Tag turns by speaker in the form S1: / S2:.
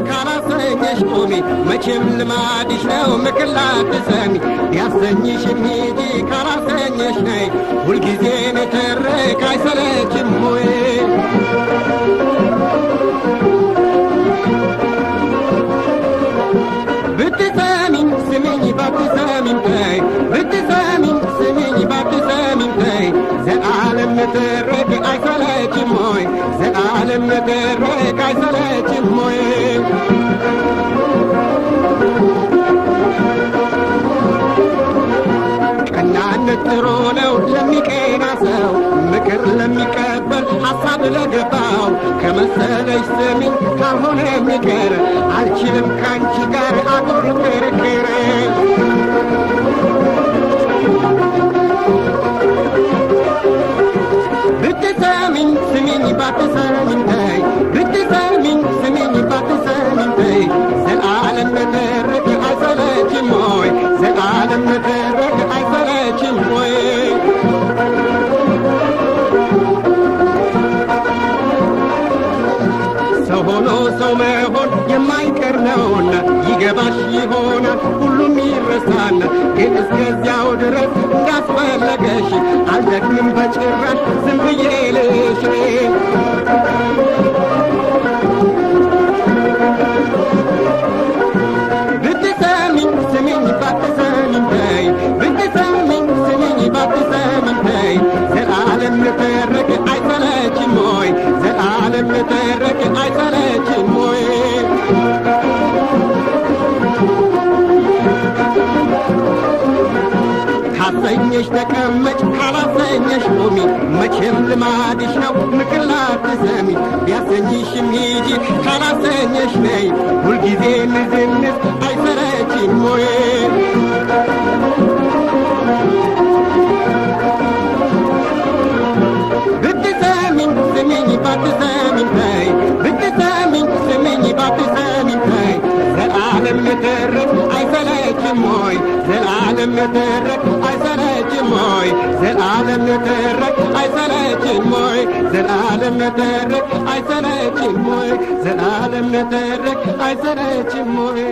S1: ካላሰኘሽ ቆሚ መቼም ልማድሽ ነው ምክላት ሰሚ ቢያሰኝሽ ሂጂ ካላሰኘሽ ነይ ሁልጊዜ ንትርክ አይሰለችም ወይ ብትሰሚኝ ስሚኝ ባትሰሚኝ ተይ ብትሰሚኝ ስሚኝ ባትሰሚኝ ተይ ዘላለም ንትርክ አይሰለችም ወይ ዘላለም ንትርክ አይሰለችም ወይ ቀናነት ጥሩ ነው ለሚቀና ሰው ምክር ለሚቀበል ሐሳብ ለገባው ከመሰለሽ ስሚኝ ካልሆነ የሚቀር አልችልም ካንቺ ጋር አጉል ክርክር ብትሰሚኝ ስሚኝ ባትሰሚኝ ተይ ብትሰሚኝ ስሚኝ ባትሰሚኝ ተይ ዘላለም ንትርክ አይሰለችም ወይ ዘላለም ንትርክ አይሰለችም ወይ ሰው ሆኖ ሰው መሆን የማይቀር ነውና ይገባሽ ይሆናል ሁሉም ይረሳና ግን እስከዚያው ድረስ እንዳስፈለገሽ አልደግምም በጭራሽ ዝም ብዬ ልሽ ብትሰሚኝ ስሚኝ ባትሰሚኝ ተይ ብትሰሚኝ ስሚኝ ባትሰሚኝ ተይ ዘላለም ንትርክ አይሰለችም ወይ ዘላለም ንትርክ አይሰለችም ወይ ካሰኘሽ ተቀመጭ ካላሰኘሽ ቆሚ መቼም ልማድሽ ነው ምክላት ሰሚ ቢያሰኝሽም ሂጂ ካላሰኘሽ ነይ ሁልጊዜ ንዝንዝ አይሰለችም ወይ ብትሰሚኝ ስሚኝ ባትሰሚኝ ተይ ብትሰሚኝ ስሚኝ ባትሰሚኝ ተይ ዘላለም ንትርክ አይሰለችም ወይ ዘላለም ንትርክ አይሰለችም ወይ ዘላለም ንትርክ አይሰለችም ወይ ዘላለም ንትርክ አይሰለችም ወይ ዘላለም ንትርክ አይሰለችም ወይ